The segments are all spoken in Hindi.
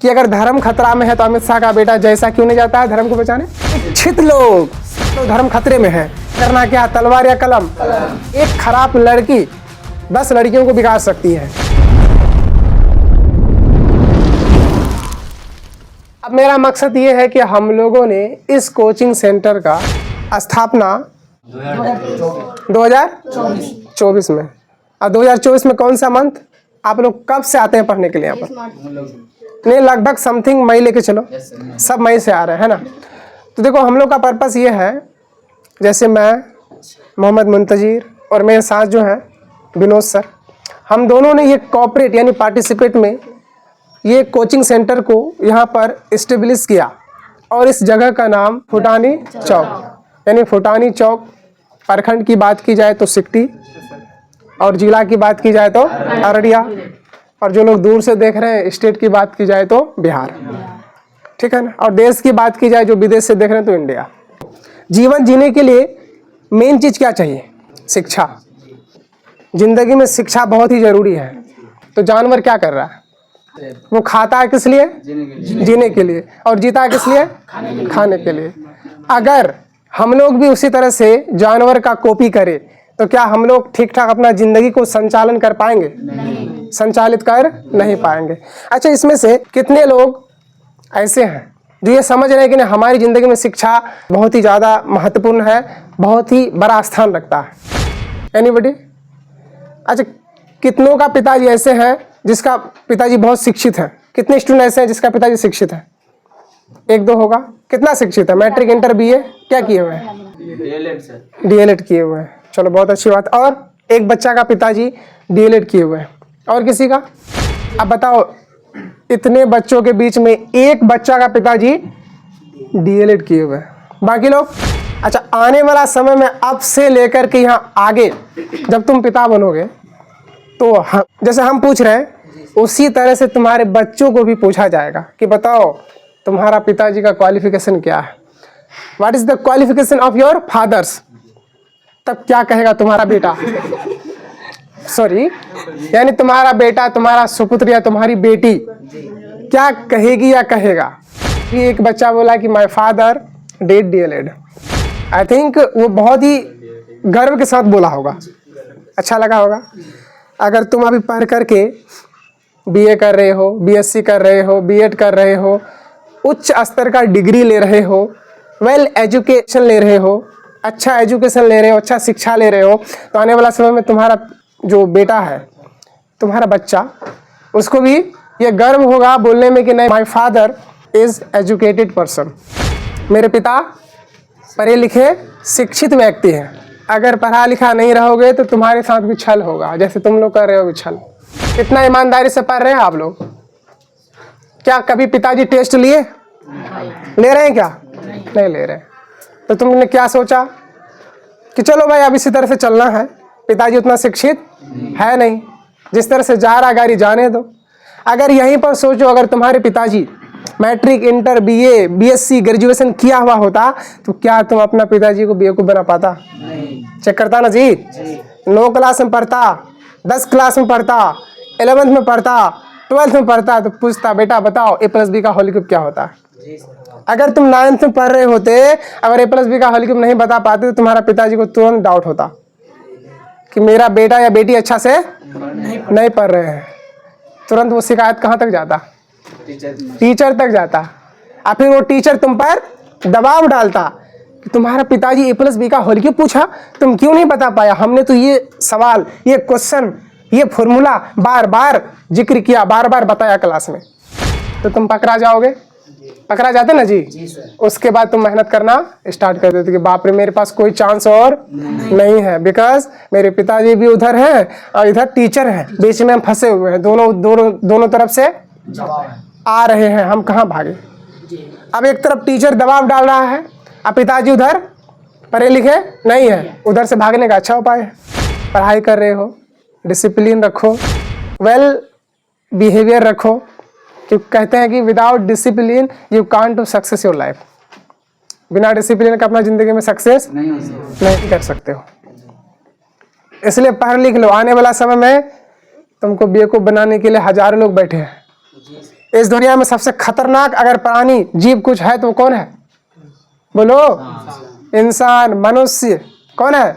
कि अगर धर्म खतरा में है तो अमित शाह का बेटा जैसा क्यों नहीं जाता है धर्म को बचाने। शिक्षित लोग तो धर्म खतरे में है, करना क्या, तलवार या कलम। एक खराब लड़की 10 लड़कियों को बिगाड़ सकती है। अब मेरा मकसद ये है कि हम लोगों ने इस कोचिंग सेंटर का स्थापना 2024 में, और 2024 में कौन सा मंथ, आप लोग कब से आते हैं पढ़ने के लिए यहाँ पर? नहीं, लगभग समथिंग मई लेके चलो, सब मई से आ रहे हैं, है ना। तो देखो हम लोग का पर्पस ये है, जैसे मैं मोहम्मद मुंतजीर और मेरे साथ जो है विनोद सर, हम दोनों ने ये कॉपरेट यानी पार्टिसिपेट में ये कोचिंग सेंटर को यहाँ पर इस्टेब्लिश किया, और इस जगह का नाम फुटानी चौक, यानी फुटानी चौक प्रखंड की बात की जाए तो सिकटी, और जिला की बात की जाए तो अररिया, और जो लोग दूर से देख रहे हैं स्टेट की बात की जाए तो बिहार, ठीक है ना, और देश की बात की जाए जो विदेश से देख रहे हैं तो इंडिया। जीवन जीने के लिए मेन चीज़ क्या चाहिए? शिक्षा। जिंदगी में शिक्षा बहुत ही ज़रूरी है। तो जानवर क्या कर रहा है? वो खाता है किस लिए? जीने के लिए। और जीता है किस लिए? खाने के लिए। अगर हम लोग भी उसी तरह से जानवर का कॉपी करें तो क्या हम लोग ठीक ठाक अपना जिंदगी को संचालन कर पाएंगे? नहीं। संचालित कर नहीं पाएंगे। अच्छा, इसमें से कितने लोग ऐसे हैं जो ये समझ रहे हैं कि नहीं हमारी ज़िंदगी में शिक्षा बहुत ही ज़्यादा महत्वपूर्ण है, बहुत ही बड़ा स्थान रखता है? एनीबॉडी? अच्छा, कितनों का पिताजी ऐसे हैं जिसका पिताजी बहुत शिक्षित है? कितने स्टूडेंट ऐसे हैं जिसका पिताजी शिक्षित है? 1-2 होगा। कितना शिक्षित है? मैट्रिक, इंटर, बीए क्या किए हुए हैं? डीएलएड किए हुए हैं। चलो बहुत अच्छी बात। और एक बच्चा का पिताजी डीएलएड किए हुए हैं, और किसी का? अब बताओ, इतने बच्चों के बीच में एक बच्चा का पिताजी डीएलएड किए हुए हैं, बाकी लोग? अच्छा, आने वाला समय में अब से लेकर के यहाँ आगे जब तुम पिता बनोगे तो जैसे हम पूछ रहे हैं उसी तरह से तुम्हारे बच्चों को भी पूछा जाएगा कि बताओ तुम्हारा पिताजी का क्वालिफिकेशन क्या है, what is the qualification of your fathers. तब क्या कहेगा तुम्हारा बेटा, सॉरी यानी तुम्हारा बेटा, तुम्हारा सुपुत्र या तुम्हारी बेटी क्या कहेगी या कहेगा? कि एक बच्चा बोला कि my father did DElEd. I think वो बहुत ही गर्व के साथ बोला होगा, अच्छा लगा होगा। अगर तुम अभी पढ़ करके बीए कर रहे हो, बीएससी कर रहे हो, बीएड कर रहे हो, उच्च स्तर का डिग्री ले रहे हो, वेल एजुकेशन ले रहे हो, अच्छा एजुकेशन ले रहे हो, अच्छा शिक्षा ले रहे हो, तो आने वाला समय में तुम्हारा जो बेटा है, तुम्हारा बच्चा, उसको भी ये गर्व होगा बोलने में कि नहीं my father is educated person, मेरे पिता पढ़े लिखे शिक्षित व्यक्ति हैं। अगर पढ़ा लिखा नहीं रहोगे तो तुम्हारे साथ भी छल होगा, जैसे तुम लोग कर रहे हो भी छल। इतना ईमानदारी से पढ़ रहे हैं आप लोग? क्या कभी पिताजी टेस्ट लिए? ले रहे हैं क्या? नहीं ले रहे। तो तुमने क्या सोचा कि चलो भाई अब इसी तरह से चलना है, पिताजी उतना शिक्षित है नहीं, जिस तरह से जा रहा गाड़ी जाने दो। अगर यहीं पर सोचो, अगर तुम्हारे पिताजी matric, inter, BA, BSc, graduation किया हुआ होता तो क्या तुम अपना पिताजी को बेवकूफ़ बना पाता? चेक करता ना जी। 9 क्लास में पढ़ता, 10 क्लास में पढ़ता, 11th में पढ़ता, 12th में पढ़ता, तो पूछता बेटा बताओ a+b का होल क्यूब क्या होता है? अगर तुम 9th में पढ़ रहे होते, अगर a+b का होल क्यूब नहीं बता पाते तो तुम्हारा पिताजी को तुरंत डाउट होता कि मेरा बेटा या बेटी अच्छा से नहीं पढ़ रहे हैं। तुरंत वो शिकायत कहाँ तक जाता? टीचर तक जाता। और फिर वो टीचर तुम पर दबाव डालता कि तुम्हारा पिताजी a+b का होल क्यूब पूछा, तुम क्यों नहीं बता पाया? हमने तो ये सवाल, ये क्वेश्चन, ये फॉर्मूला बार बार जिक्र किया, बार बार बताया क्लास में। तो तुम पकड़ा जाओगे, पकड़ा जाते ना जी। उसके बाद तुम मेहनत करना स्टार्ट कर देते कि बाप रे मेरे पास कोई चांस और नहीं है, बिकॉज मेरे पिताजी भी उधर हैं और इधर टीचर हैं, बीच में हम फंसे हुए हैं, दोनों तरफ से आ रहे हैं, हम कहाँ भागे? अब एक तरफ टीचर दबाव डाल रहा है, अब पिताजी उधर पढ़े लिखे नहीं है, उधर से भागने का अच्छा उपाय है पढ़ाई कर रहे हो, डिसिप्लिन रखो, वेल बिहेवियर रखो, क्योंकि कहते हैं कि without discipline you can't to success your life. बिना डिसिप्लिन का अपना जिंदगी में सक्सेस नहीं कर सकते हो। इसलिए पढ़ लिख लो, आने वाला समय में तुमको बेवकूफ बनाने के लिए हजारों लोग बैठे हैं, इस दुनिया में सबसे खतरनाक अगर प्राणी जीव कुछ है तो वो कौन है? बोलो। इंसान, मनुष्य। कौन है?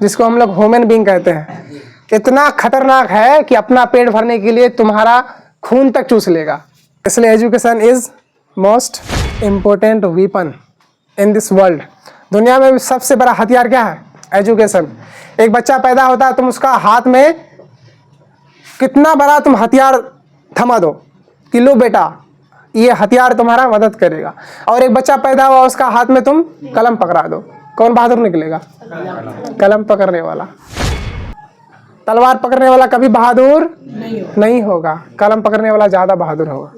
जिसको हम लोग ह्यूमन बीइंग कहते हैं। इतना खतरनाक है कि अपना पेट भरने के लिए तुम्हारा खून तक चूस लेगा। इसलिए education is most important weapon in this world. दुनिया में सबसे बड़ा हथियार क्या है? एजुकेशन। एक बच्चा पैदा होता है, तुम उसका हाथ में कितना बड़ा तुम हथियार थमा दो कि लो बेटा, ये हथियार तुम्हारा मदद करेगा। और एक बच्चा पैदा हुआ, उसका हाथ में तुम कलम पकड़ा दो, कौन बहादुर निकलेगा? कलम पकड़ने वाला। तलवार पकड़ने वाला कभी बहादुर नहीं होगा, कलम पकड़ने वाला ज्यादा बहादुर होगा।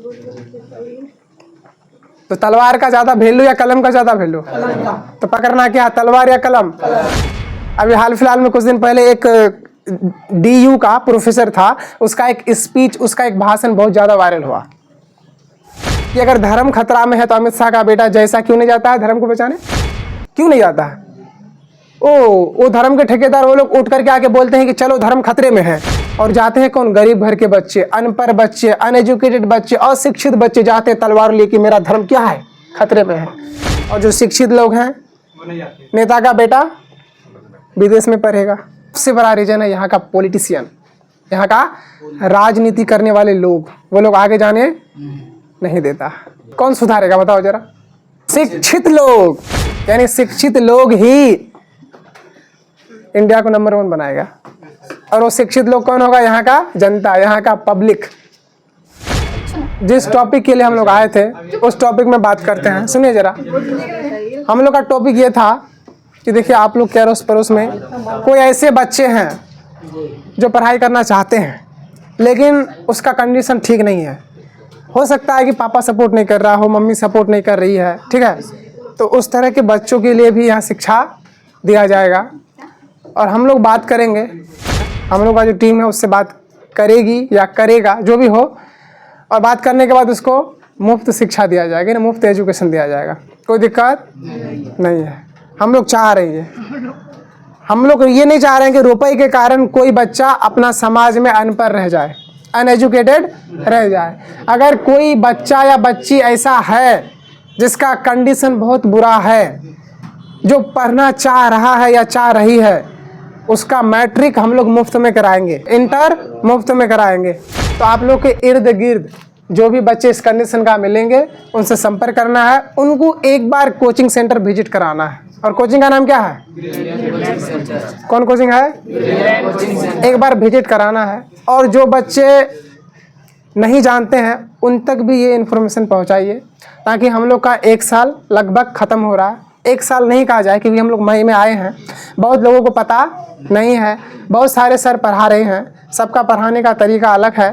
तो तलवार का ज्यादा वैल्यू या कलम का ज्यादा वैल्यू? तो पकड़ना क्या, तलवार या कलम? अभी हाल फिलहाल में कुछ दिन पहले एक DU का प्रोफेसर था, उसका एक स्पीच, उसका एक भाषण बहुत ज्यादा वायरल हुआ कि अगर धर्म खतरा में है तो अमित शाह का बेटा जैसा क्यों नहीं जाता है धर्म को बचाने? क्यों नहीं जाता है? वो धर्म के ठेकेदार वो लोग उठ करके आके बोलते हैं कि चलो धर्म खतरे में है, और जाते हैं कौन? गरीब घर के बच्चे, अनपढ़ बच्चे, अनएजुकेटेड बच्चे, अशिक्षित बच्चे जाते हैं तलवार लेके, मेरा धर्म क्या है? खतरे में है। और जो शिक्षित लोग हैं, नेता का बेटा विदेश में पढ़ेगा। सबसे बड़ा रीजन है यहाँ का पॉलिटिशियन, यहाँ का राजनीति करने वाले लोग, वो लोग आगे जाने नहीं देता। कौन सुधारेगा बताओ जरा? शिक्षित लोग। यानी शिक्षित लोग ही इंडिया को नंबर 1 बनाएगा। और वो शिक्षित लोग कौन होगा? यहाँ का जनता, यहाँ का पब्लिक। जिस टॉपिक के लिए हम लोग आए थे उस टॉपिक में बात करते हैं। सुनिए जरा, हम लोग का टॉपिक ये था कि देखिए आप लोग के अड़ोस पड़ोस में कोई ऐसे बच्चे हैं जो पढ़ाई करना चाहते हैं लेकिन उसका कंडीशन ठीक नहीं है। हो सकता है कि पापा सपोर्ट नहीं कर रहा हो, मम्मी सपोर्ट नहीं कर रही है, ठीक है? तो उस तरह के बच्चों के लिए भी यहाँ शिक्षा दिया जाएगा। और हम लोग बात करेंगे, हम लोग का जो टीम है उससे बात करेगी या करेगा, जो भी हो, और बात करने के बाद उसको मुफ्त शिक्षा दिया जाएगा ना, मुफ्त एजुकेशन दिया जाएगा। कोई दिक्कत नहीं है। हम लोग चाह रहे हैं, हम लोग ये नहीं चाह रहे हैं कि रुपए के कारण कोई बच्चा अपना समाज में अनपढ़ रह जाए, अनएजुकेटेड रह जाए। अगर कोई बच्चा या बच्ची ऐसा है जिसका कंडीशन बहुत बुरा है, जो पढ़ना चाह रहा है या चाह रही है, उसका मैट्रिक हम लोग मुफ्त में कराएंगे, इंटर मुफ्त में कराएंगे। तो आप लोग के इर्द गिर्द जो भी बच्चे इस कंडीशन का मिलेंगे उनसे संपर्क करना है, उनको एक बार कोचिंग सेंटर विजिट कराना है। और कोचिंग का नाम क्या है? कौन कोचिंग है? एक बार विजिट कराना है। और जो बच्चे नहीं जानते हैं उन तक भी ये इन्फॉर्मेशन पहुंचाइए, ताकि हम लोग का 1 साल लगभग ख़त्म हो रहा है। 1 साल नहीं कहा जाए क्योंकि हम लोग मई में आए हैं, बहुत लोगों को पता नहीं है, बहुत सारे सर पढ़ा रहे हैं, सबका पढ़ाने का तरीका अलग है।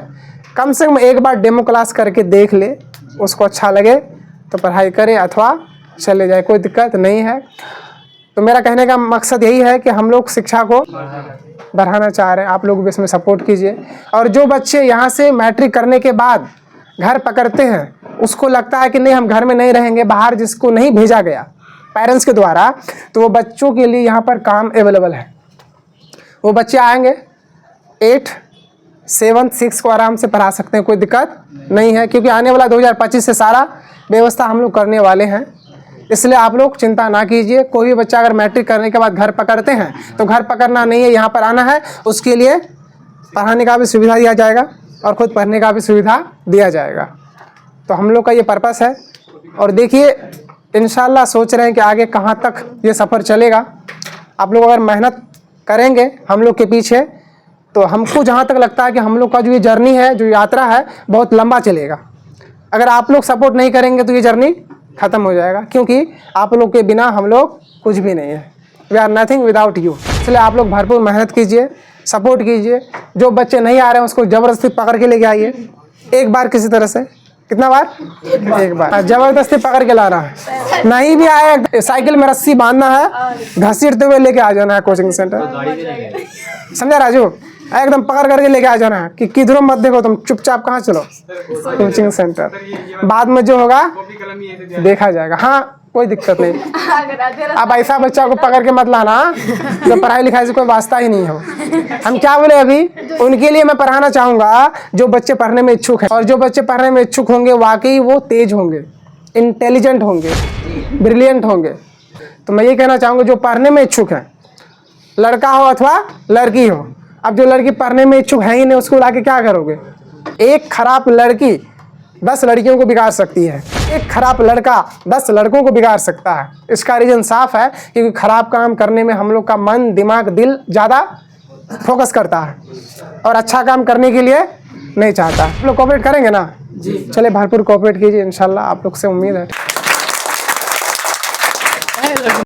कम से कम एक बार डेमो क्लास करके देख ले, उसको अच्छा लगे तो पढ़ाई करे अथवा चले जाए, कोई दिक्कत नहीं है। तो मेरा कहने का मकसद यही है कि हम लोग शिक्षा को बढ़ाना चाह रहे हैं, आप लोग भी इसमें सपोर्ट कीजिए। और जो बच्चे यहाँ से मैट्रिक करने के बाद घर पकड़ते हैं, उसको लगता है कि नहीं हम घर में नहीं रहेंगे, बाहर जिसको नहीं भेजा गया पेरेंट्स के द्वारा, तो वो बच्चों के लिए यहाँ पर काम अवेलेबल है। वो बच्चे आएंगे 8, 7, 6 को आराम से पढ़ा सकते हैं, कोई दिक्कत नहीं है। क्योंकि आने वाला 2025 से सारा व्यवस्था हम लोग करने वाले हैं, इसलिए आप लोग चिंता ना कीजिए। कोई भी बच्चा अगर मैट्रिक करने के बाद घर पकड़ते हैं तो घर पकड़ना नहीं है, यहाँ पर आना है, उसके लिए पढ़ाने का भी सुविधा दिया जाएगा और ख़ुद पढ़ने का भी सुविधा दिया जाएगा। तो हम लोग का ये पर्पस है। और देखिए इंशाल्लाह सोच रहे हैं कि आगे कहाँ तक ये सफ़र चलेगा। आप लोग अगर मेहनत करेंगे हम लोग के पीछे, तो हमको जहाँ तक लगता है कि हम लोग का जो ये जर्नी है, जो यात्रा है, बहुत लंबा चलेगा। अगर आप लोग सपोर्ट नहीं करेंगे तो ये जर्नी ख़त्म हो जाएगा, क्योंकि आप लोग के बिना हम लोग कुछ भी नहीं है। We are nothing without you. इसलिए आप लोग भरपूर मेहनत कीजिए, सपोर्ट कीजिए। जो बच्चे नहीं आ रहे हैं उसको ज़बरदस्ती पकड़ के लेके आइए, एक बार किसी तरह से। कितना बार? एक बार। ज़बरदस्ती पकड़ के लाना है। नहीं भी आए, साइकिल में रस्सी बांधना है, घसीटते हुए लेके आ जाना है कोचिंग सेंटर। समझा राजू? एकदम पकड़ करके लेके आ जाना है कि किधरों मत देखो, तुम चुपचाप कहाँ चलो, कोचिंग सेंटर। बाद में जो होगा देखा जाएगा। हाँ, कोई दिक्कत नहीं। अब ऐसा बच्चा को पकड़ के मत लाना जो पढ़ाई लिखाई से कोई वास्ता ही नहीं हो। हम क्या बोले अभी, उनके लिए मैं पढ़ाना चाहूँगा जो बच्चे पढ़ने में इच्छुक हैं, और जो बच्चे पढ़ने में इच्छुक होंगे वाकई वो तेज होंगे, इंटेलिजेंट होंगे, ब्रिलियंट होंगे। तो मैं ये कहना चाहूँगा जो पढ़ने में इच्छुक है, लड़का हो अथवा लड़की हो। अब जो लड़की पढ़ने में इच्छुक है ही नहीं, उसको लाके क्या करोगे? एक खराब लड़की 10 लड़कियों को बिगाड़ सकती है, एक खराब लड़का 10 लड़कों को बिगाड़ सकता है। इसका रीज़न साफ है, क्योंकि खराब काम करने में हम लोग का मन, दिमाग, दिल ज़्यादा फोकस करता है और अच्छा काम करने के लिए नहीं चाहता। आप लोग कोऑपरेट करेंगे ना? जी। चले भरपूर कोऑपरेट कीजिए, इंशाल्लाह आप लोग से उम्मीद है।